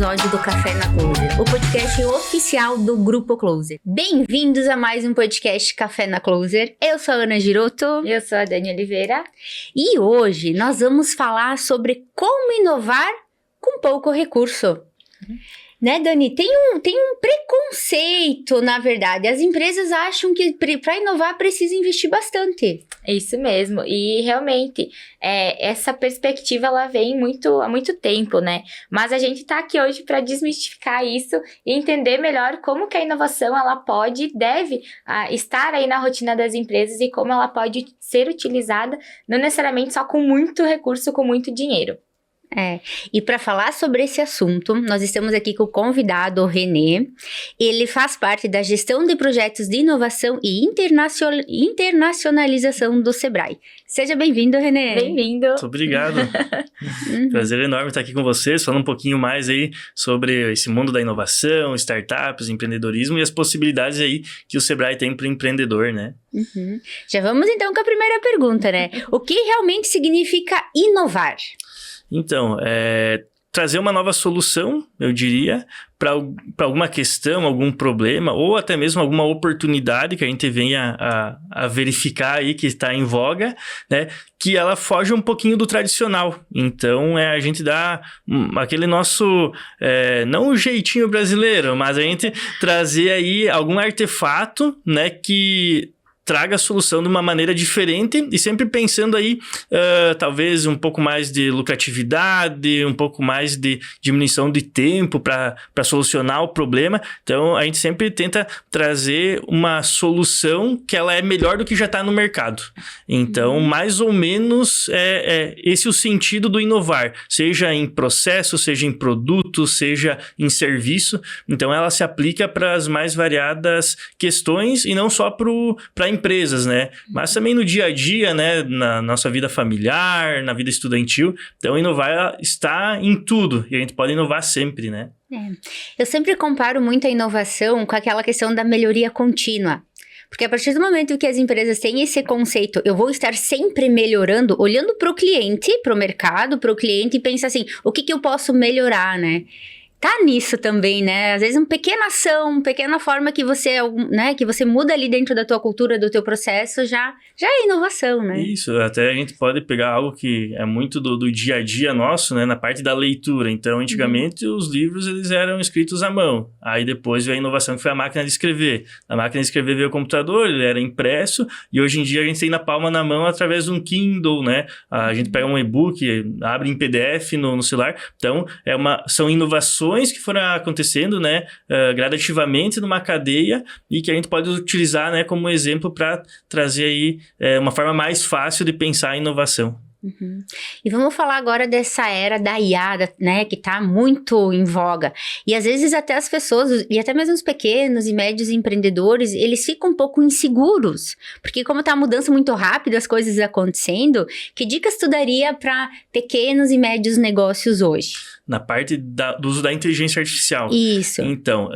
episódio do Café na Closer, o podcast oficial do Grupo Closer. Bem-vindos a mais um podcast Café na Closer. Eu sou a Ana Giroto. Eu sou a Dani Oliveira. E hoje nós vamos falar sobre como inovar com pouco recurso. Né, Dani? Tem um preconceito, na verdade. As empresas acham que para inovar precisa investir bastante. É isso mesmo. E realmente, essa perspectiva ela vem há muito tempo, né? Mas a gente está aqui hoje para desmistificar isso e entender melhor como que a inovação ela pode e deve estar aí na rotina das empresas e como ela pode ser utilizada, não necessariamente só com muito recurso, com muito dinheiro. E para falar sobre esse assunto, nós estamos aqui com o convidado, o René. Ele faz parte da gestão de projetos de inovação e internacionalização do Sebrae. Seja bem-vindo, René. Bem-vindo. Muito obrigado. Prazer enorme estar aqui com vocês, falando um pouquinho mais aí sobre esse mundo da inovação, startups, empreendedorismo e as possibilidades aí que o Sebrae tem para o empreendedor, né? Já vamos então com a primeira pergunta, né? O que realmente significa inovar? Então, trazer uma nova solução, eu diria, para alguma questão, algum problema, ou até mesmo alguma oportunidade que a gente venha a verificar aí que está em voga, né? Que ela foge um pouquinho do tradicional. Então, a gente dá aquele nosso, não o jeitinho brasileiro, mas a gente trazer aí algum artefato, né? Que traga a solução de uma maneira diferente e sempre pensando aí, talvez um pouco mais de lucratividade, um pouco mais de diminuição de tempo para solucionar o problema. Então, a gente sempre tenta trazer uma solução que ela é melhor do que já está no mercado. Então, mais ou menos, esse o sentido do inovar, seja em processo, seja em produto, seja em serviço. Então, ela se aplica para as mais variadas questões e não só para empresas, né? Mas também no dia a dia, né? Na nossa vida familiar, na vida estudantil. Então, inovar está em tudo. E a gente pode inovar sempre, né? Eu sempre comparo muito a inovação com aquela questão da melhoria contínua. Porque a partir do momento que as empresas têm esse conceito, eu vou estar sempre melhorando, olhando para o cliente, para o mercado, para o cliente e pensa assim, o que eu posso melhorar, né? Tá nisso também, né? Às vezes uma pequena ação, uma pequena forma que você, né, que você muda ali dentro da tua cultura, do teu processo, já é inovação, né? Isso, até a gente pode pegar algo que é muito do dia a dia nosso, né? Na parte da leitura. Então, antigamente, os livros, eles eram escritos à mão. Aí, depois veio a inovação que foi a máquina de escrever. A máquina de escrever veio o computador, ele era impresso, e hoje em dia a gente tem na palma na mão através de um Kindle, né? A gente pega um e-book, abre em PDF no celular. Então, são inovações que foram acontecendo, né, gradativamente numa cadeia e que a gente pode utilizar, né, como exemplo para trazer aí uma forma mais fácil de pensar em inovação. E vamos falar agora dessa era da IA, né, que está muito em voga. E às vezes até as pessoas, e até mesmo os pequenos e médios empreendedores, eles ficam um pouco inseguros. Porque como está a mudança muito rápida, as coisas acontecendo, que dicas tu daria para pequenos e médios negócios hoje? Na parte do uso da inteligência artificial. Isso. Então,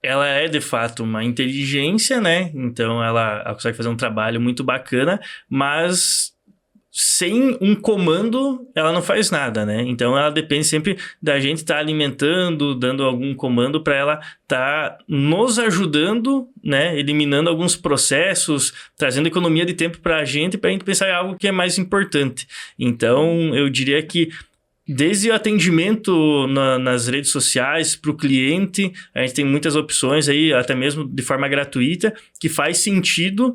ela é de fato uma inteligência, né? Então, ela consegue fazer um trabalho muito bacana, mas sem um comando, ela não faz nada, né? Então, ela depende sempre da gente estar alimentando, dando algum comando para ela estar nos ajudando, né? Eliminando alguns processos, trazendo economia de tempo para a gente pensar em algo que é mais importante. Então, eu diria que desde o atendimento nas redes sociais para o cliente, a gente tem muitas opções aí, até mesmo de forma gratuita, que faz sentido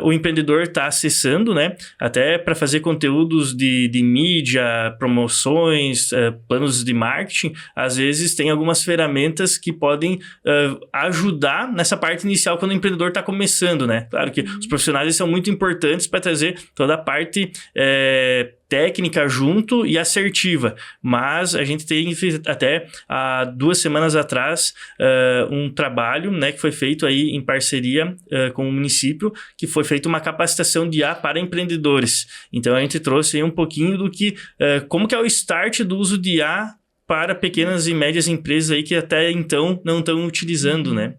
o empreendedor estar acessando, né? Até para fazer conteúdos de mídia, promoções, planos de marketing, às vezes tem algumas ferramentas que podem ajudar nessa parte inicial quando o empreendedor está começando, né? Claro que os profissionais são muito importantes para trazer toda a parte técnica junto e assertiva, mas a gente tem até há 2 semanas atrás um trabalho, né, que foi feito aí em parceria com o município, que foi feita uma capacitação de IA para empreendedores. Então a gente trouxe aí um pouquinho do que, como que é o start do uso de IA para pequenas e médias empresas aí que até então não estão utilizando, né?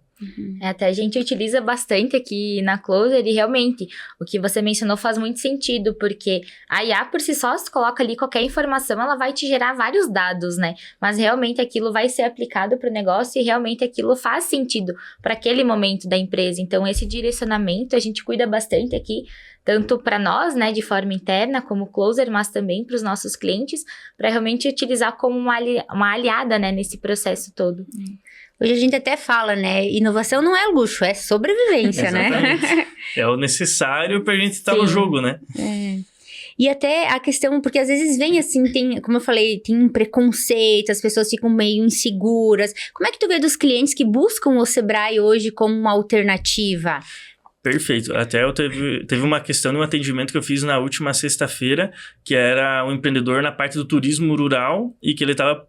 Até a gente utiliza bastante aqui na Closer e realmente o que você mencionou faz muito sentido, porque a IA por si só, se coloca ali qualquer informação, ela vai te gerar vários dados, né? Mas realmente aquilo vai ser aplicado para o negócio e realmente aquilo faz sentido para aquele momento da empresa. Então, esse direcionamento a gente cuida bastante aqui, tanto para nós, né, de forma interna, como Closer, mas também para os nossos clientes, para realmente utilizar como uma aliada, né, nesse processo todo. Hoje a gente até fala, né? Inovação não é luxo, é sobrevivência, né? É o necessário pra gente estar no jogo, né? E até a questão, porque às vezes vem assim, tem, como eu falei, tem um preconceito, as pessoas ficam meio inseguras. Como é que tu vê dos clientes que buscam o Sebrae hoje como uma alternativa? Perfeito. Até teve uma questão de um atendimento que eu fiz na última sexta-feira, que era um empreendedor na parte do turismo rural e que ele estava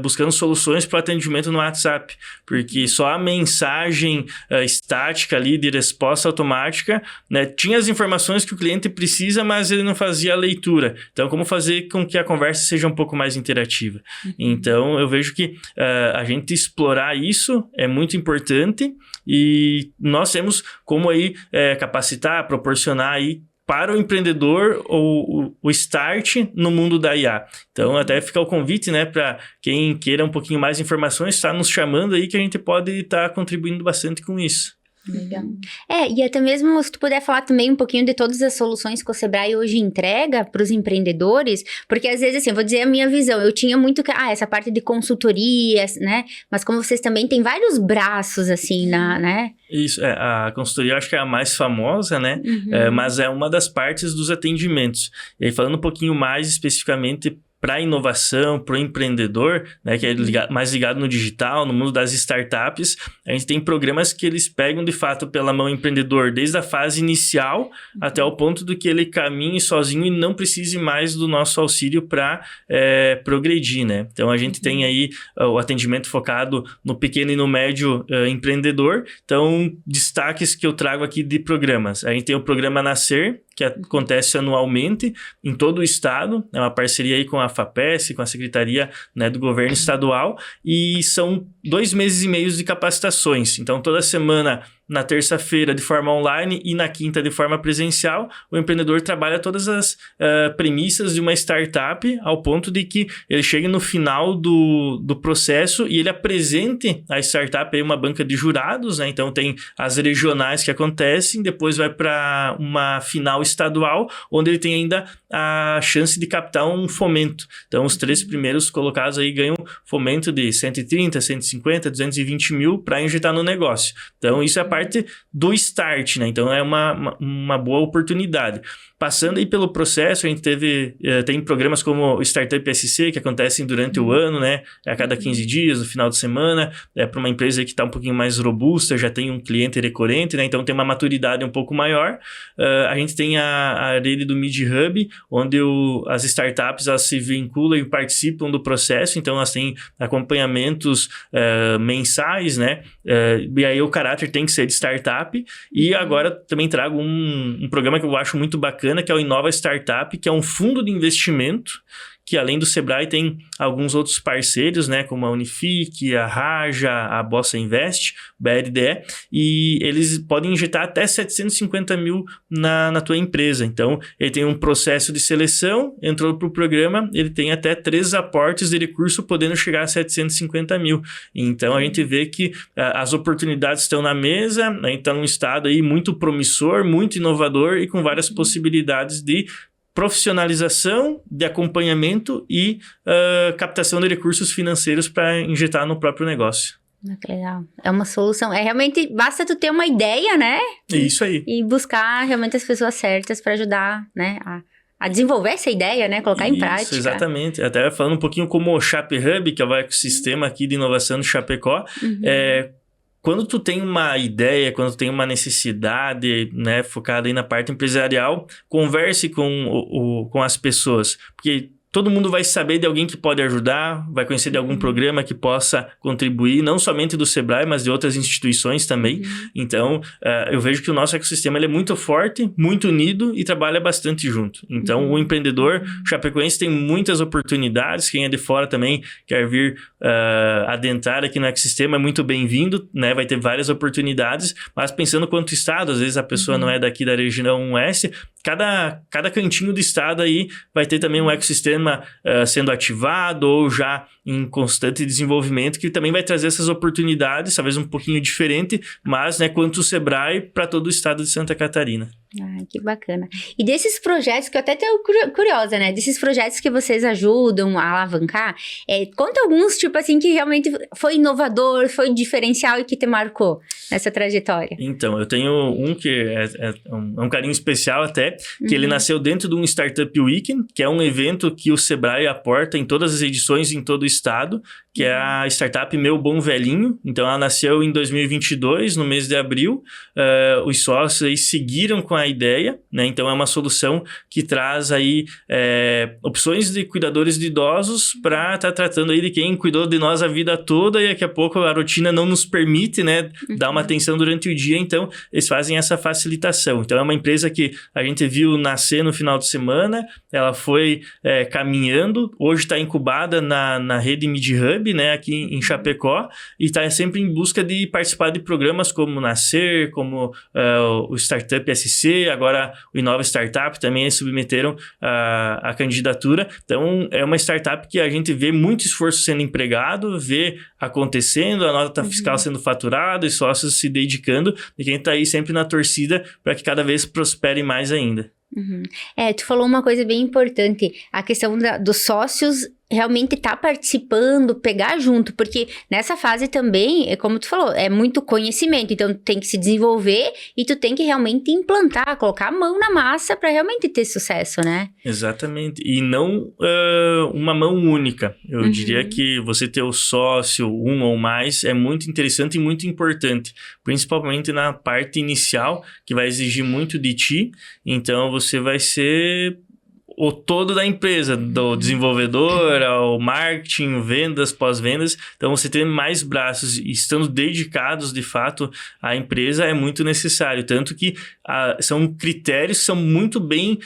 buscando soluções para o atendimento no WhatsApp, porque só a mensagem estática ali de resposta automática, né, tinha as informações que o cliente precisa, mas ele não fazia a leitura. Então, como fazer com que a conversa seja um pouco mais interativa? Então, eu vejo que a gente explorar isso é muito importante e nós temos como aí capacitar, proporcionar aí para o empreendedor o start no mundo da IA. Então, até fica o convite, né, para quem queira um pouquinho mais informações, está nos chamando aí que a gente pode estar contribuindo bastante com isso. Legal. E até mesmo se tu puder falar também um pouquinho de todas as soluções que o Sebrae hoje entrega para os empreendedores, porque às vezes, assim, eu vou dizer a minha visão, eu tinha muito, essa parte de consultorias, né, mas como vocês também têm vários braços, assim, né? Isso, a consultoria eu acho que é a mais famosa, né, mas é uma das partes dos atendimentos. E aí, falando um pouquinho mais especificamente para a inovação, para o empreendedor, né, que é mais ligado no digital, no mundo das startups, a gente tem programas que eles pegam de fato pela mão o empreendedor desde a fase inicial até o ponto do que ele caminhe sozinho e não precise mais do nosso auxílio para progredir, né? Então a gente tem aí o atendimento focado no pequeno e no médio empreendedor. Então, destaques que eu trago aqui de programas. A gente tem o programa Nascer, que acontece anualmente em todo o estado, é uma parceria aí com a FAPESP, com a Secretaria, né, do Governo Estadual, e são 2 meses e meio de capacitações. Então, toda semana, na terça-feira de forma online e na quinta de forma presencial, o empreendedor trabalha todas as premissas de uma startup ao ponto de que ele chegue no final do processo e ele apresente a startup aí uma banca de jurados, né? Então tem as regionais que acontecem, depois vai para uma final estadual, onde ele tem ainda a chance de captar um fomento. Então os 3 primeiros colocados aí ganham fomento de 130, 150, 220 mil para injetar no negócio. Então isso é a parte do start, né? Então é uma boa oportunidade. Passando aí pelo processo, a gente tem programas como o Startup SC, que acontecem durante o ano, né? A cada 15 dias, no final de semana. Para uma empresa que está um pouquinho mais robusta, já tem um cliente recorrente, né? Então tem uma maturidade um pouco maior. A gente tem a rede do Mid Hub, onde as startups elas se vinculam e participam do processo. Então elas têm acompanhamentos mensais, né? E aí o caráter tem que ser de startup. E agora também trago um programa que eu acho muito bacana, que é o Inova Startup, que é um fundo de investimento que além do Sebrae tem alguns outros parceiros, né, como a Unifique, a Raja, a Bossa Invest, o BRDE, e eles podem injetar até 750 mil na tua empresa. Então, ele tem um processo de seleção, entrou para o programa, ele tem até 3 aportes de recurso, podendo chegar a 750 mil. Então, a gente vê que as oportunidades estão na mesa, a gente está num estado aí muito promissor, muito inovador e com várias possibilidades de profissionalização, de acompanhamento e captação de recursos financeiros para injetar no próprio negócio. Que legal. É uma solução. Realmente, basta tu ter uma ideia, né? Isso aí. E buscar realmente as pessoas certas para ajudar, né? A desenvolver essa ideia, né? Colocar em prática. Exatamente. Até falando um pouquinho como o Chape Hub, que é o ecossistema aqui de inovação do Chapecó, quando tu tem uma ideia, quando tu tem uma necessidade, né, focada aí na parte empresarial, converse com as pessoas, porque todo mundo vai saber de alguém que pode ajudar, vai conhecer de algum programa que possa contribuir, não somente do Sebrae, mas de outras instituições também. Então, eu vejo que o nosso ecossistema ele é muito forte, muito unido e trabalha bastante junto. Então, o empreendedor chapecoense tem muitas oportunidades. Quem é de fora também quer vir adentrar aqui no ecossistema é muito bem-vindo, né? Vai ter várias oportunidades, mas pensando quanto estado, às vezes a pessoa não é daqui da região oeste, cada cantinho do estado aí vai ter também um ecossistema sendo ativado ou já em constante desenvolvimento, que também vai trazer essas oportunidades, talvez um pouquinho diferente, mas, né, quanto o Sebrae para todo o estado de Santa Catarina. Ah, que bacana. E desses projetos, que eu até tô curiosa, né? Desses projetos que vocês ajudam a alavancar, conta alguns, tipo assim, que realmente foi inovador, foi diferencial e que te marcou nessa trajetória. Então, eu tenho um que é um carinho especial até, que ele nasceu dentro de um Startup Weekend, que é um evento que o Sebrae aporta em todas as edições em todo o estado, que é a startup Meu Bom Velhinho. Então, ela nasceu em 2022, no mês de abril. Os sócios aí seguiram com a ideia, né? Então, é uma solução que traz aí opções de cuidadores de idosos para estar tratando aí de quem cuidou de nós a vida toda e daqui a pouco a rotina não nos permite, né, dar uma atenção durante o dia. Então, eles fazem essa facilitação. Então, é uma empresa que a gente viu nascer no final de semana, ela foi caminhando, hoje está incubada na rede MidHub, né, aqui em Chapecó, e está sempre em busca de participar de programas como Nascer, como o Startup SC, agora o Inova Startup também submeteram a candidatura. Então, é uma startup que a gente vê muito esforço sendo empregado, vê acontecendo, a nota fiscal sendo faturada, os sócios se dedicando, e quem está aí sempre na torcida para que cada vez prospere mais ainda. Tu falou uma coisa bem importante, a questão dos sócios realmente tá participando, pegar junto, porque nessa fase também, como tu falou, é muito conhecimento, então tu tem que se desenvolver e tu tem que realmente implantar, colocar a mão na massa para realmente ter sucesso, né? Exatamente, e não uma mão única. Eu diria que você ter o sócio, um ou mais, é muito interessante e muito importante, principalmente na parte inicial, que vai exigir muito de ti, então você vai ser o todo da empresa, do desenvolvedor ao marketing, vendas, pós-vendas. Então, você ter mais braços e estando dedicados, de fato, à empresa é muito necessário. Tanto que são critérios que são muito bem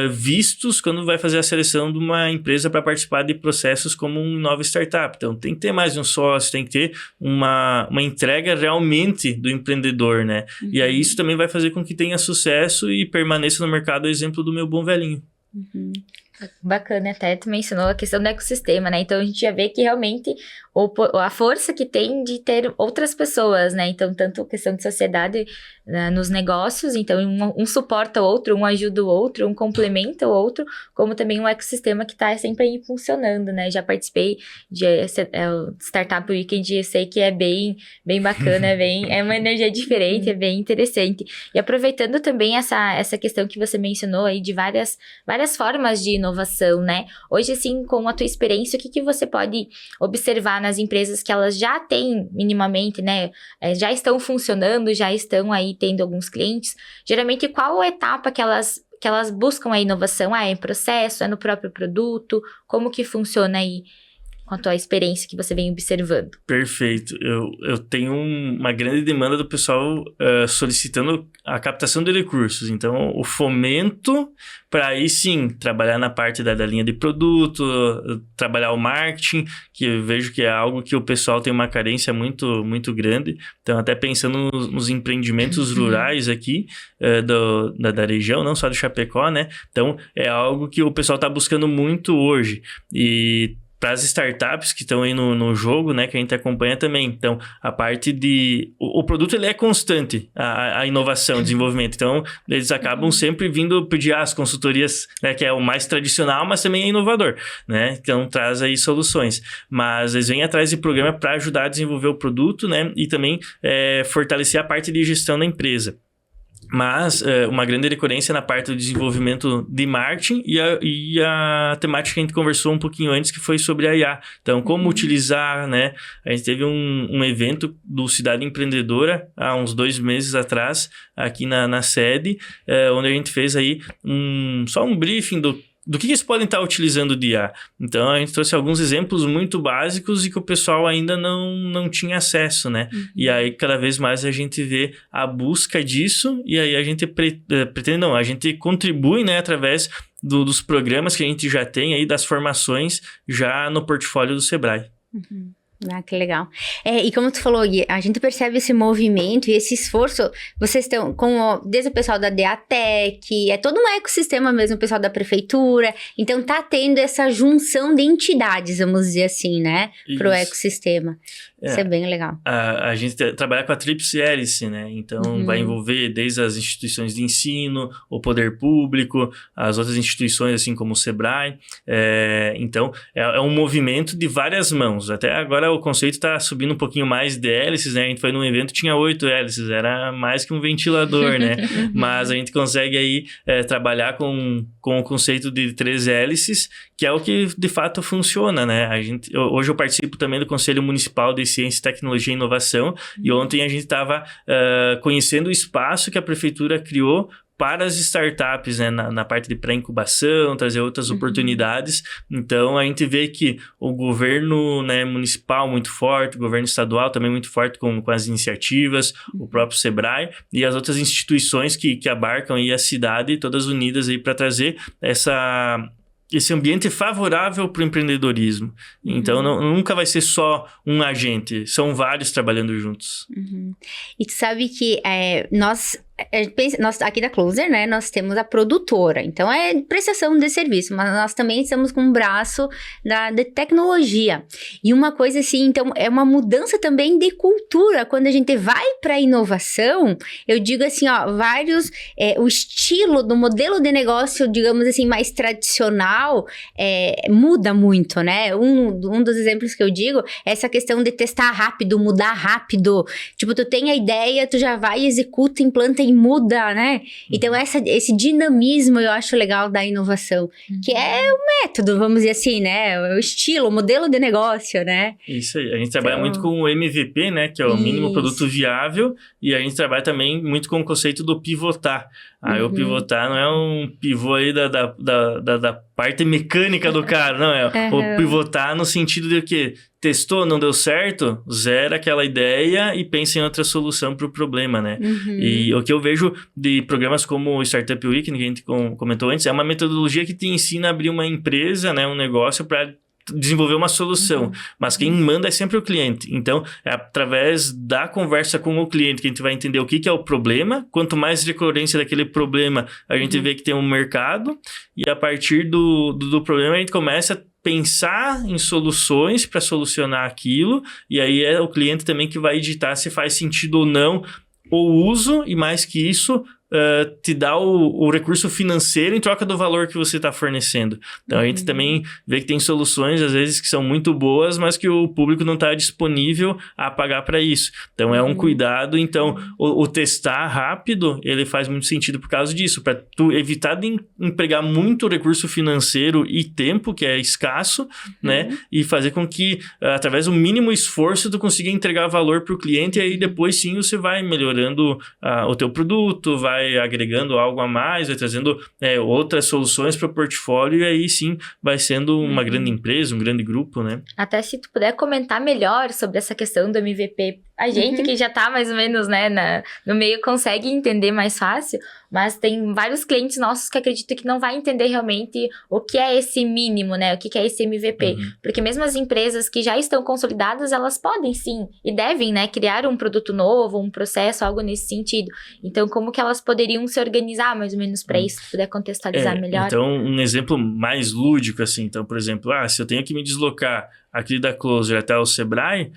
vistos quando vai fazer a seleção de uma empresa para participar de processos como um nova startup. Então, tem que ter mais de um sócio, tem que ter uma entrega realmente do empreendedor, né? E aí, isso também vai fazer com que tenha sucesso e permaneça no mercado o exemplo do Meu Bom Velhinho. Bacana, até tu mencionou a questão do ecossistema, né? Então a gente já vê que realmente a força que tem de ter outras pessoas, né? Então, tanto a questão de sociedade nos negócios, então um suporta o outro, um ajuda o outro, um complementa o outro, como também um ecossistema que está sempre aí funcionando, né? Já participei de Startup Weekend, eu sei que é bem bacana, é uma energia diferente, é bem interessante. E aproveitando também essa questão que você mencionou aí de várias formas de inovação, né? Hoje, assim, com a tua experiência, o que você pode observar nas empresas que elas já têm minimamente, né? Já estão funcionando, já estão aí tendo alguns clientes. Geralmente, qual a etapa que elas buscam a inovação? É em processo? É no próprio produto? Como que funciona aí com a tua experiência que você vem observando? Perfeito. Eu tenho uma grande demanda do pessoal solicitando a captação de recursos. Então, o fomento para aí sim trabalhar na parte da linha de produto, trabalhar o marketing, que eu vejo que é algo que o pessoal tem uma carência muito, muito grande. Então, até pensando nos empreendimentos rurais aqui da região, não só do Chapecó, né? Então, é algo que o pessoal está buscando muito hoje. E para as startups que estão aí no jogo, né, que a gente acompanha também. Então, a parte de... O produto, ele é constante, a inovação, o desenvolvimento. Então, eles acabam sempre vindo pedir as consultorias, né, que é o mais tradicional, mas também é inovador, né? Então, traz aí soluções. Mas eles vêm atrás de programa para ajudar a desenvolver o produto, né? E também fortalecer a parte de gestão da empresa. Mas uma grande recorrência na parte do desenvolvimento de marketing e a temática que a gente conversou um pouquinho antes, que foi sobre a IA. Então, como utilizar, né? A gente teve um evento do Cidade Empreendedora há uns 2 meses atrás, aqui na sede, onde a gente fez aí só um briefing do do que eles podem estar utilizando de IA. Então, a gente trouxe alguns exemplos muito básicos e que o pessoal ainda não tinha acesso, né? E aí, cada vez mais a gente vê a busca disso e aí a gente a gente contribui, né, através dos programas que a gente já tem aí, das formações já no portfólio do Sebrae. Ah, que legal. E como tu falou, Gui, a gente percebe esse movimento e esse esforço. Vocês estão desde o pessoal da DATEC, é todo um ecossistema mesmo, o pessoal da prefeitura. Então, tá tendo essa junção de entidades, vamos dizer assim, né? Pro ecossistema. Isso é bem legal. A gente trabalha com a tríplice hélice, né? Então, vai envolver desde as instituições de ensino, o poder público, as outras instituições, assim como o Sebrae. Então, é um movimento de várias mãos. Até agora, o conceito está subindo um pouquinho mais de hélices, né? A gente foi num evento, tinha 8 hélices, era mais que um ventilador, né? Mas a gente consegue aí trabalhar com o conceito de 3 hélices, que é o que de fato funciona, né? Hoje eu participo também do Conselho Municipal de Ciência, Tecnologia e Inovação, e ontem a gente estava conhecendo o espaço que a prefeitura criou para as startups, né, na parte de pré-incubação, trazer outras oportunidades. Então, a gente vê que o governo, né, municipal muito forte, o governo estadual também muito forte com as iniciativas, o próprio Sebrae e as outras instituições que abarcam aí a cidade, todas unidas aí para trazer esse ambiente favorável para o empreendedorismo. Então, nunca vai ser só um agente, são vários trabalhando juntos. E tu sabe que nós aqui da Closer, né, nós temos a produtora, então é prestação de serviço, mas nós também estamos com um braço de tecnologia. E uma coisa assim, então, é uma mudança também de cultura. Quando a gente vai para inovação, eu digo assim, o estilo do modelo de negócio, digamos assim, mais tradicional, muda muito, né? Um dos exemplos que eu digo é essa questão de testar rápido, mudar rápido. Tipo, tu tem a ideia, tu já vai, executa, implanta e muda, né? Então, esse dinamismo eu acho legal da inovação, que é o método, vamos dizer assim, né? O estilo, o modelo de negócio, né? Isso aí. A gente trabalha muito com o MVP, né? Que é o mínimo produto viável, e a gente trabalha também muito com o conceito do pivotar. O pivotar não é um pivô aí da parte mecânica do cara, não. O pivotar no sentido de que testou, não deu certo, zera aquela ideia e pensa em outra solução para o problema, né? E o que eu vejo de programas como o Startup Week, que a gente comentou antes, é uma metodologia que te ensina a abrir uma empresa, né? Um negócio para desenvolver uma solução, mas quem manda é sempre o cliente. Então, é através da conversa com o cliente que a gente vai entender o que é o problema. Quanto mais recorrência daquele problema, a gente vê que tem um mercado, e a partir do problema a gente começa a pensar em soluções para solucionar aquilo, e aí é o cliente também que vai editar se faz sentido ou não o uso, e mais que isso, te dá o recurso financeiro em troca do valor que você está fornecendo. Então, a gente também vê que tem soluções, às vezes, que são muito boas, mas que o público não está disponível a pagar para isso. Então, é um cuidado. Então, o testar rápido, ele faz muito sentido por causa disso, para tu evitar de empregar muito recurso financeiro e tempo, que é escasso, né? E fazer com que, através do mínimo esforço, tu consiga entregar valor para o cliente, e aí depois sim você vai melhorando o teu produto, vai agregando algo a mais, vai trazendo outras soluções para o portfólio, e aí sim vai sendo uma grande empresa, um grande grupo, né? Até se tu puder comentar melhor sobre essa questão do MVP, a gente que já tá mais ou menos, né, no meio consegue entender mais fácil, mas tem vários clientes nossos que acreditam que não vai entender realmente o que é esse mínimo, né, o que é esse MVP, porque mesmo as empresas que já estão consolidadas, elas podem sim, e devem, né, criar um produto novo, um processo, algo nesse sentido. Então, como que elas poderiam se organizar mais ou menos para isso, se puder contextualizar melhor? Então, um exemplo mais lúdico, assim, então, por exemplo, se eu tenho que me deslocar aqui da Closer até o Sebrae,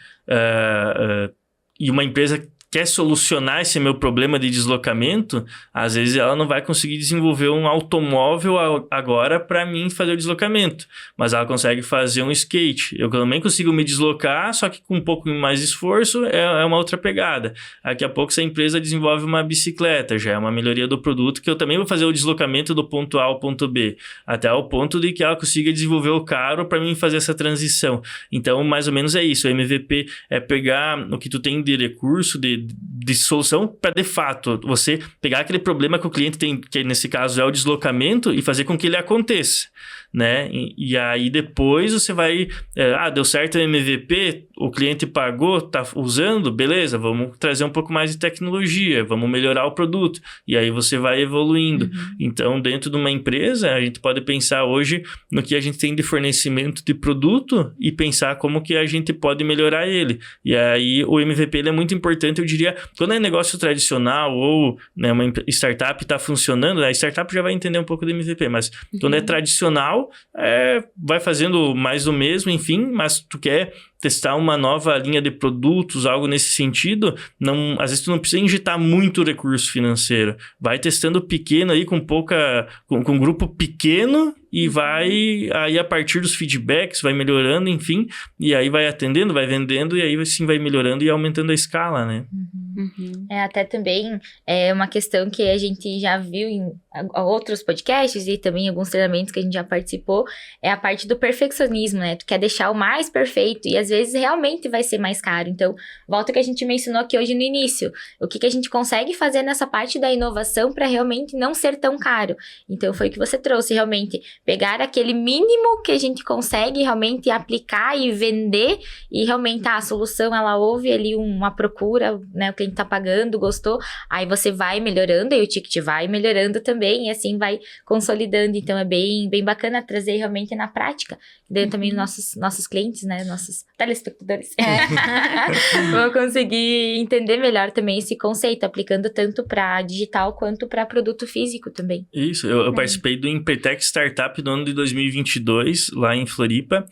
e uma empresa quer solucionar esse meu problema de deslocamento, às vezes ela não vai conseguir desenvolver um automóvel agora para mim fazer o deslocamento, mas ela consegue fazer um skate. Eu também consigo me deslocar, só que com um pouco mais de esforço é uma outra pegada. Daqui a pouco essa empresa desenvolve uma bicicleta, já é uma melhoria do produto, que eu também vou fazer o deslocamento do ponto A ao ponto B, até o ponto de que ela consiga desenvolver o carro para mim fazer essa transição. Então, mais ou menos é isso. O MVP é pegar o que tu tem de recurso, de de solução para, de fato, você pegar aquele problema que o cliente tem, que nesse caso é o deslocamento, e fazer com que ele aconteça, né? E aí depois você vai... deu certo o MVP, o cliente pagou, tá usando, beleza, vamos trazer um pouco mais de tecnologia, vamos melhorar o produto. E aí você vai evoluindo. Então, dentro de uma empresa, a gente pode pensar hoje no que a gente tem de fornecimento de produto e pensar como que a gente pode melhorar ele. E aí o MVP ele é muito importante, eu diria, quando é negócio tradicional ou, né, uma startup está funcionando, a startup já vai entender um pouco do MVP, mas quando é tradicional, vai fazendo mais do mesmo, enfim, mas tu quer testar uma nova linha de produtos, algo nesse sentido, às vezes tu não precisa injetar muito recurso financeiro. Vai testando pequeno aí, com um grupo pequeno, e vai, aí a partir dos feedbacks, vai melhorando, enfim, e aí vai atendendo, vai vendendo, e aí sim vai melhorando e aumentando a escala, né? Até também é uma questão que a gente já viu em outros podcasts e também em alguns treinamentos que a gente já participou, é a parte do perfeccionismo, né? Tu quer deixar o mais perfeito e às vezes realmente vai ser mais caro. Então, volta que a gente mencionou aqui hoje no início, o que a gente consegue fazer nessa parte da inovação para realmente não ser tão caro. Então, foi o que você trouxe, realmente, pegar aquele mínimo que a gente consegue realmente aplicar e vender, e realmente a solução, ela houve ali uma procura, né? O cliente tá pagando, gostou, aí você vai melhorando e o ticket vai melhorando também, e assim vai consolidando. Então, é bem, bem bacana trazer realmente na prática, dentro também dos nossos clientes, né? Nossos telespectadores. Vão conseguir entender melhor também esse conceito, aplicando tanto para digital quanto para produto físico também. Isso, eu participei do Empretec Startup do ano de 2022, lá em Floripa.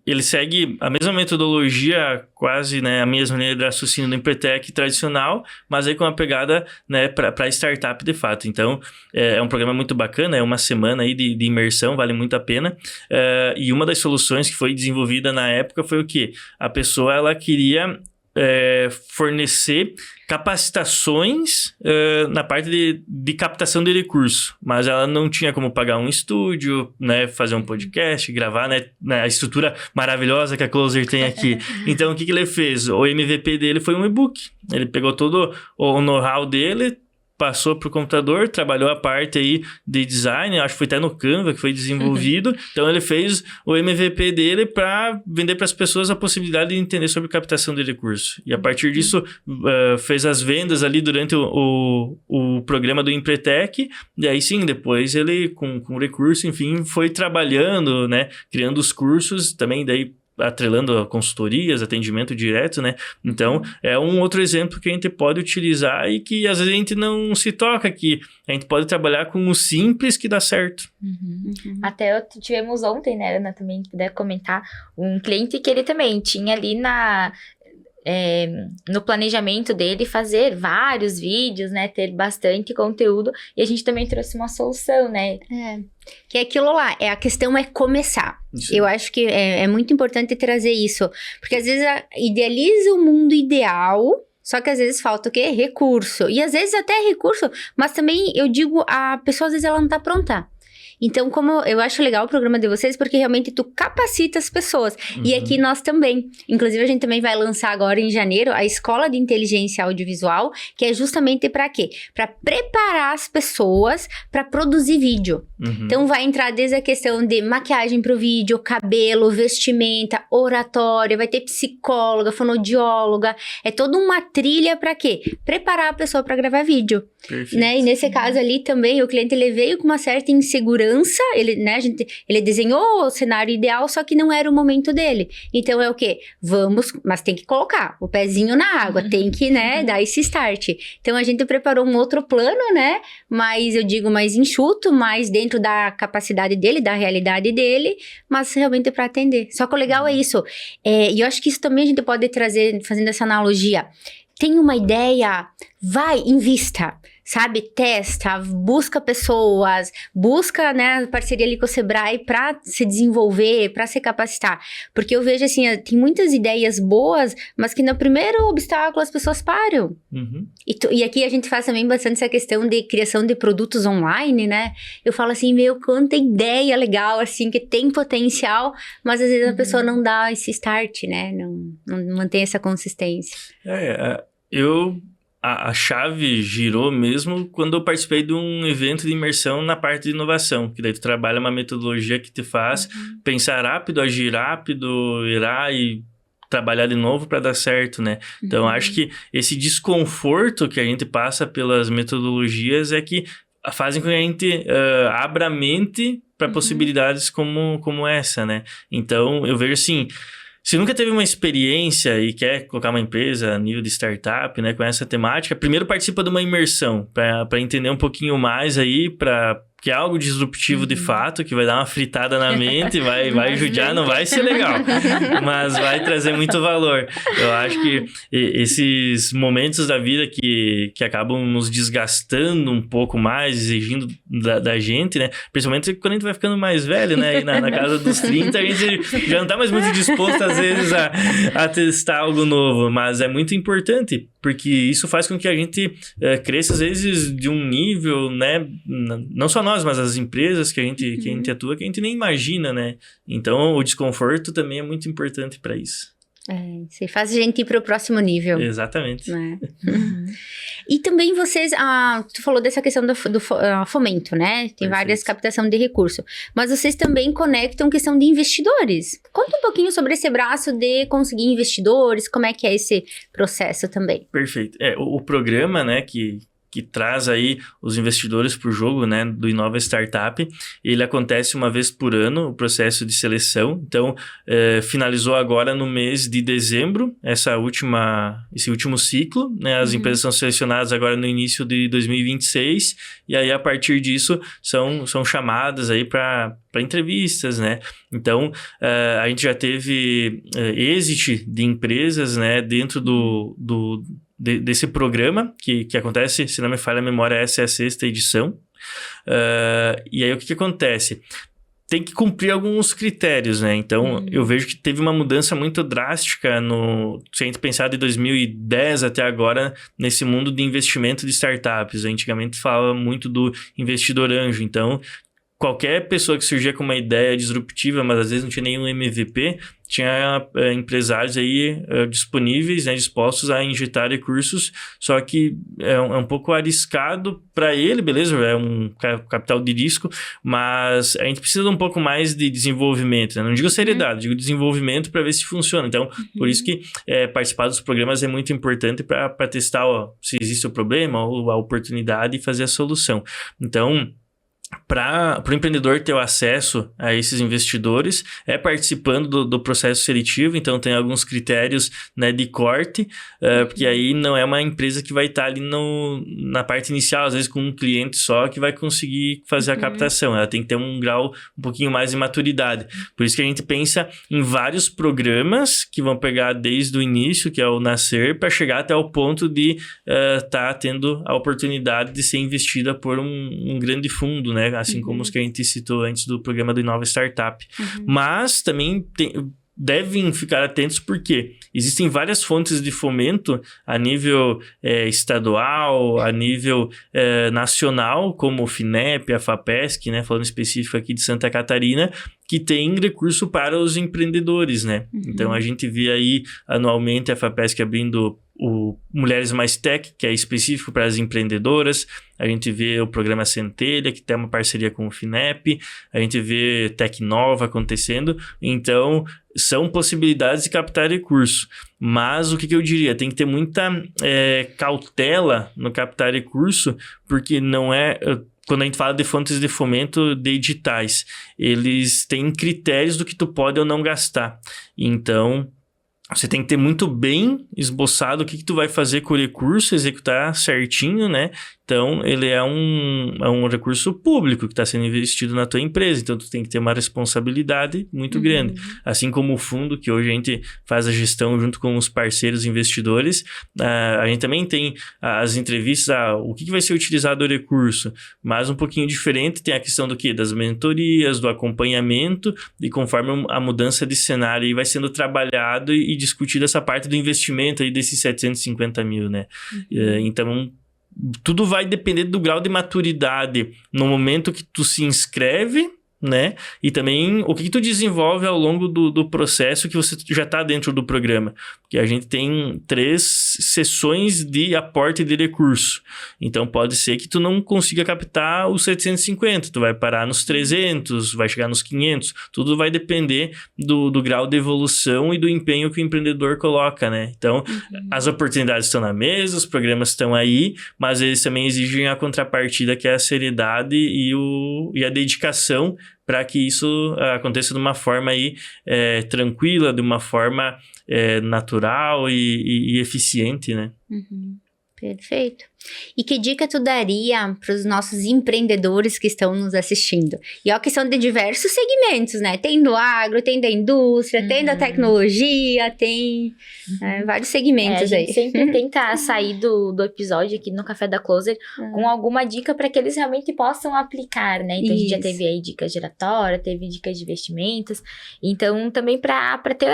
Ele segue a mesma metodologia, quase, né, a mesma linha de raciocínio do Empretec tradicional, mas aí com uma pegada, né, para startup de fato. Então, é um programa muito bacana, é uma semana aí de imersão, vale muito a pena. E uma das soluções que foi desenvolvida na época foi o quê? A pessoa, ela queria fornecer capacitações na parte de captação de recurso, mas ela não tinha como pagar um estúdio, né, fazer um podcast, gravar, né, a estrutura maravilhosa que a Closer tem aqui. Então, o que ele fez? O MVP dele foi um e-book. Ele pegou todo o know-how dele, passou para o computador, trabalhou a parte aí de design, acho que foi até no Canva que foi desenvolvido. Então, ele fez o MVP dele para vender para as pessoas a possibilidade de entender sobre captação de recursos. E a partir disso, fez as vendas ali durante o programa do Empretec. E aí sim, depois ele, com recurso, enfim, foi trabalhando, né, criando os cursos também, daí atrelando a consultorias, atendimento direto, né? Então, é um outro exemplo que a gente pode utilizar e que às vezes a gente não se toca, que a gente pode trabalhar com o simples que dá certo. Até tivemos ontem, né, Ana, também, se puder comentar, um cliente que ele também tinha ali no planejamento dele fazer vários vídeos, né, ter bastante conteúdo, e a gente também trouxe uma solução, né? Que é aquilo lá, a questão é começar. Isso. Eu acho que é muito importante trazer isso, porque às vezes idealiza o mundo ideal, só que às vezes falta o quê? Recurso. E às vezes até recurso, mas também eu digo, a pessoa às vezes ela não tá pronta. Então, como eu acho legal o programa de vocês, porque realmente tu capacita as pessoas. E aqui nós também. Inclusive, a gente também vai lançar agora em janeiro a Escola de Inteligência Audiovisual, que é justamente para quê? Para preparar as pessoas para produzir vídeo. Então, vai entrar desde a questão de maquiagem pro vídeo, cabelo, vestimenta, oratória, vai ter psicóloga, fonoaudióloga. É toda uma trilha para quê? Preparar a pessoa para gravar vídeo. Perfeito. Né? E nesse caso ali também, o cliente ele veio com uma certa insegurança. Ele, né, ele desenhou o cenário ideal, só que não era o momento dele. Então é o quê? Mas tem que colocar o pezinho na água, tem que, né, dar esse start. Então a gente preparou um outro plano, né, mais, eu digo, mais enxuto, mais dentro da capacidade dele, da realidade dele, mas realmente para atender. Só que o legal é isso. E eu acho que isso também a gente pode trazer, fazendo essa analogia. Tem uma ideia, vai, invista. Sabe, testa, busca pessoas, busca, né, parceria ali com o Sebrae para se desenvolver, para se capacitar. Porque eu vejo assim, tem muitas ideias boas, mas que no primeiro obstáculo as pessoas param. E aqui a gente faz também bastante essa questão de criação de produtos online, né? Eu falo assim, quanta ideia legal, assim, que tem potencial, mas às vezes a pessoa não dá esse start, né? Não mantém essa consistência. A chave girou mesmo quando eu participei de um evento de imersão na parte de inovação, que daí tu trabalha uma metodologia que te faz pensar rápido, agir rápido, irar e trabalhar de novo para dar certo, né? Então, acho que esse desconforto que a gente passa pelas metodologias é que fazem com que a gente abra a mente para possibilidades como essa, né? Então, eu vejo assim... Se nunca teve uma experiência e quer colocar uma empresa a nível de startup, né, com essa temática, primeiro participa de uma imersão para entender um pouquinho mais aí, que é algo disruptivo de fato, que vai dar uma fritada na mente, vai judiar, não vai ser legal, mas vai trazer muito valor. Eu acho que esses momentos da vida que acabam nos desgastando um pouco mais, exigindo da gente, né? Principalmente quando a gente vai ficando mais velho, né? E na casa dos 30, a gente já não tá mais muito disposto, às vezes, a testar algo novo, mas é muito importante, porque isso faz com que a gente cresça, às vezes, de um nível, né? Não só nós, mas as empresas que a gente atua, que a gente nem imagina, né? Então, o desconforto também é muito importante para isso. Você faz a gente ir para o próximo nível. Exatamente. Né? E também vocês, tu falou dessa questão do fomento, né? Tem Perfeito. várias captação de recurso. Mas vocês também conectam questão de investidores. Conta um pouquinho sobre esse braço de conseguir investidores, como é que é esse processo também. Perfeito. O programa, né, que traz aí os investidores para o jogo, né, do Inova Startup, ele acontece uma vez por ano, o processo de seleção. Então, finalizou agora no mês de dezembro, esse último ciclo, né, as empresas são selecionadas agora no início de 2026, e aí a partir disso são chamadas aí para entrevistas, né? Então, a gente já teve exit de empresas, né, dentro desse programa, que acontece, se não me falha a memória, essa é a 6ª edição. E aí, o que acontece? Tem que cumprir alguns critérios, né? Então, eu vejo que teve uma mudança muito drástica se a gente pensar de 2010 até agora, nesse mundo de investimento de startups. Antigamente falava muito do investidor anjo. Então, qualquer pessoa que surgia com uma ideia disruptiva, mas às vezes não tinha nenhum MVP, tinha empresários aí disponíveis, né, dispostos a injetar recursos, só que é um pouco arriscado para ele, beleza? É um capital de risco, mas a gente precisa de um pouco mais de desenvolvimento, né? Não digo seriedade, digo desenvolvimento para ver se funciona. Então, por isso que participar dos programas é muito importante para testar se existe o problema ou a oportunidade e fazer a solução. Então, para o empreendedor ter o acesso a esses investidores, participando do processo seletivo. Então, tem alguns critérios, né, de corte, porque aí não é uma empresa que vai estar ali na parte inicial, às vezes com um cliente só, que vai conseguir fazer a captação. Ela tem que ter um grau um pouquinho mais de maturidade. Por isso que a gente pensa em vários programas que vão pegar desde o início, que é o nascer, para chegar até o ponto de estar tendo a oportunidade de ser investida por um grande fundo, né? Assim como os que a gente citou antes do programa do Inova Startup. Mas também devem ficar atentos porque existem várias fontes de fomento a nível estadual, a nível nacional, como o FINEP, a FAPESC, né, falando específico aqui de Santa Catarina, que tem recurso para os empreendedores, né? Então, a gente vê aí anualmente a FAPESC abrindo o Mulheres Mais Tech, que é específico para as empreendedoras. A gente vê o programa Centelha, que tem uma parceria com o FINEP. A gente vê Tecnova acontecendo. Então, são possibilidades de captar recurso. Mas o que eu diria? Tem que ter muita cautela no captar recurso, porque não é... Quando a gente fala de fontes de fomento de editais, eles têm critérios do que tu pode ou não gastar. Então, você tem que ter muito bem esboçado o que tu vai fazer com o recurso, executar certinho, né? Então, ele é um recurso público que está sendo investido na tua empresa. Então, tu tem que ter uma responsabilidade muito grande. Assim como o fundo, que hoje a gente faz a gestão junto com os parceiros investidores, a gente também tem as entrevistas, o que vai ser utilizado o recurso. Mas um pouquinho diferente, tem a questão do quê? Das mentorias, do acompanhamento, e conforme a mudança de cenário aí vai sendo trabalhado e discutido essa parte do investimento aí desses 750 mil, né? Então, tudo vai depender do grau de maturidade no momento que tu se inscreve né? E também o que tu desenvolve ao longo do processo que você já está dentro do programa. Porque a gente tem 3 sessões de aporte de recurso. Então, pode ser que tu não consiga captar os 750, tu vai parar nos 300, vai chegar nos 500. Tudo vai depender do grau de evolução e do empenho que o empreendedor coloca, né? Então, as oportunidades estão na mesa, os programas estão aí, mas eles também exigem a contrapartida, que é a seriedade e a dedicação para que isso aconteça de uma forma aí, tranquila, de uma forma natural e eficiente, né? Perfeito. E que dica tu daria para os nossos empreendedores que estão nos assistindo? E é uma questão de diversos segmentos, né? Tem do agro, tem da indústria, tem da tecnologia, tem vários segmentos aí. A gente sempre tenta sair do episódio aqui no Café da Closer com alguma dica para que eles realmente possam aplicar, né? Então, a gente já teve aí dicas giratórias, teve dicas de investimentos. Então, também para ter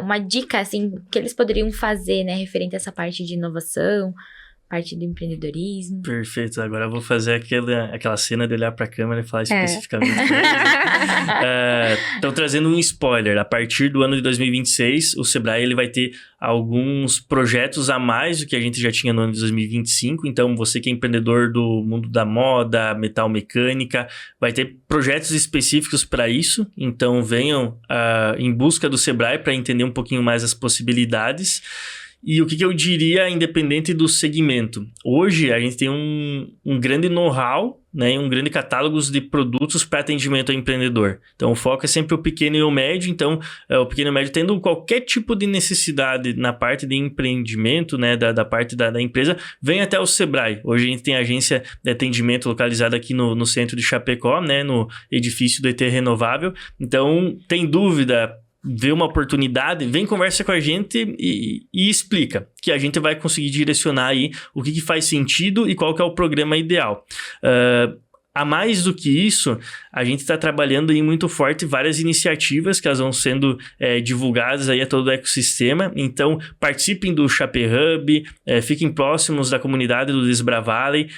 uma dica, assim, que eles poderiam fazer, né? Referente a essa parte de inovação, parte do empreendedorismo. Perfeito. Agora eu vou fazer aquela cena de olhar para a câmera e falar especificamente. Então, trazendo um spoiler. A partir do ano de 2026, o Sebrae ele vai ter alguns projetos a mais do que a gente já tinha no ano de 2025. Então, você que é empreendedor do mundo da moda, metal mecânica, vai ter projetos específicos para isso. Então, venham em busca do Sebrae para entender um pouquinho mais as possibilidades. E o que eu diria, independente do segmento? Hoje, a gente tem um grande know-how, né, um grande catálogo de produtos para atendimento ao empreendedor. Então, o foco é sempre o pequeno e o médio. Então, o pequeno e o médio tendo qualquer tipo de necessidade na parte de empreendimento, né, da parte da empresa, vem até o Sebrae. Hoje, a gente tem agência de atendimento localizada aqui no centro de Chapecó, né, no edifício do ET Renovável. Então, tem dúvida, vê uma oportunidade, vem conversa com a gente e explica, que a gente vai conseguir direcionar aí o que faz sentido e qual que é o programa ideal. A mais do que isso, a gente está trabalhando aí muito forte várias iniciativas que elas vão sendo divulgadas aí a todo o ecossistema. Então, participem do Chape Hub, fiquem próximos da comunidade do Desbravale,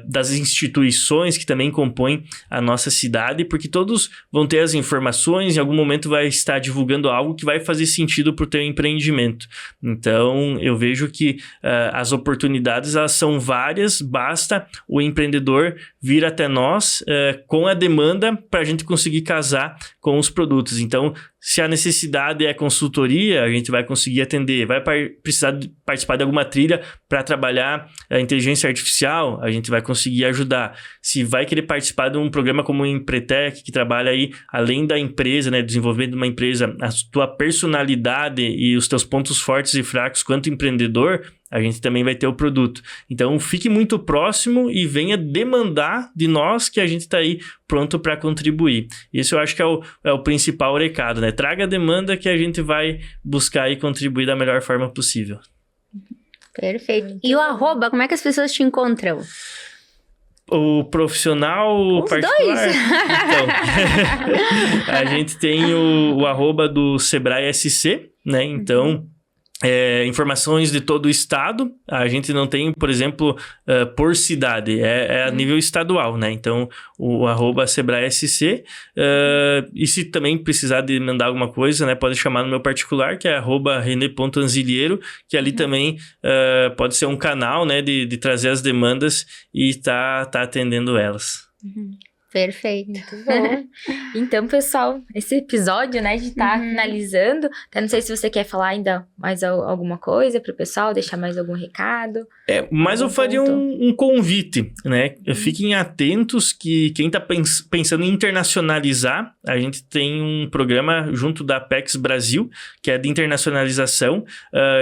das instituições que também compõem a nossa cidade, porque todos vão ter as informações, em algum momento vai estar divulgando algo que vai fazer sentido para o teu empreendimento. Então, eu vejo que as oportunidades elas são várias, basta o empreendedor vir até nós com a demanda para a gente conseguir casar com os produtos. Então, se a necessidade é consultoria, a gente vai conseguir atender. Vai precisar participar de alguma trilha para trabalhar a inteligência artificial, a gente vai conseguir ajudar. Se vai querer participar de um programa como o Empretec, que trabalha aí, além da empresa, né, desenvolvimento de uma empresa, a tua personalidade e os teus pontos fortes e fracos quanto empreendedor, a gente também vai ter o produto. Então, fique muito próximo e venha demandar de nós que a gente está aí pronto para contribuir. Isso eu acho que é o principal recado, né? Traga a demanda que a gente vai buscar e contribuir da melhor forma possível. Perfeito. E o @ como é que as pessoas te encontram? O profissional Os particular? dois. Então, a gente tem o @ do Sebrae SC, né? Então, informações de todo o estado. A gente não tem, por exemplo, por cidade, é a nível estadual, né? Então, o @ Sebrae SC. E se também precisar de mandar alguma coisa, né? Pode chamar no meu particular, que é @rene.anzilheiro, que ali também pode ser um canal, né? De trazer as demandas e tá atendendo elas. Perfeito. Muito bom. Então, pessoal, esse episódio, né, a gente tá finalizando. Até não sei se você quer falar ainda mais alguma coisa pro pessoal, deixar mais algum recado. Mas eu faria um convite, né? Fiquem atentos que quem tá pensando em internacionalizar, a gente tem um programa junto da Apex Brasil, que é de internacionalização,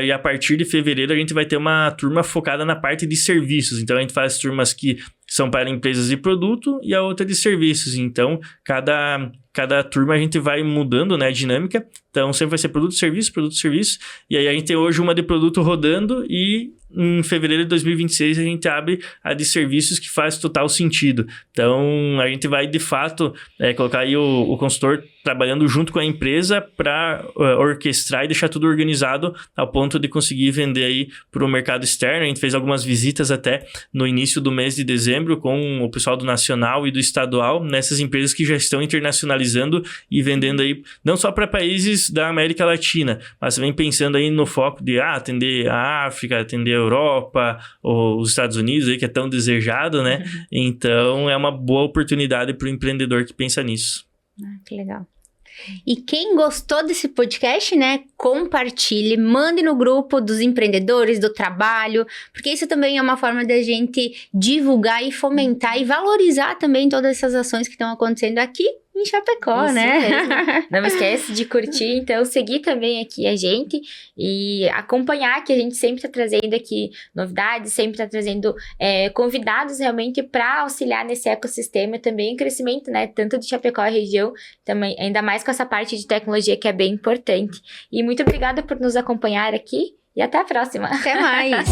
e a partir de fevereiro a gente vai ter uma turma focada na parte de serviços. Então, a gente faz turmas que são para empresas de produto e a outra de serviços. Então, cada turma a gente vai mudando, né, a dinâmica. Então, sempre vai ser produto, serviço. E aí, a gente tem hoje uma de produto rodando e em fevereiro de 2026 a gente abre a de serviços que faz total sentido. Então, a gente vai, de fato, colocar aí o consultor trabalhando junto com a empresa para orquestrar e deixar tudo organizado ao ponto de conseguir vender aí para o mercado externo. A gente fez algumas visitas até no início do mês de dezembro com o pessoal do nacional e do estadual, nessas empresas que já estão internacionalizando e vendendo aí não só para países da América Latina, mas também pensando aí no foco de atender a África, atender a Europa, ou os Estados Unidos aí, que é tão desejado, né? Então é uma boa oportunidade para o empreendedor que pensa nisso. Que legal. E quem gostou desse podcast, né, compartilhe, mande no grupo dos empreendedores, do trabalho, porque isso também é uma forma da gente divulgar e fomentar e valorizar também todas essas ações que estão acontecendo aqui em Chapecó, Isso né? mesmo. Não esquece de curtir, então seguir também aqui a gente e acompanhar, que a gente sempre está trazendo aqui novidades, sempre está trazendo convidados realmente para auxiliar nesse ecossistema também, o crescimento, né, tanto de Chapecó e região, também, ainda mais com essa parte de tecnologia que é bem importante. E muito obrigada por nos acompanhar aqui e até a próxima. Até mais!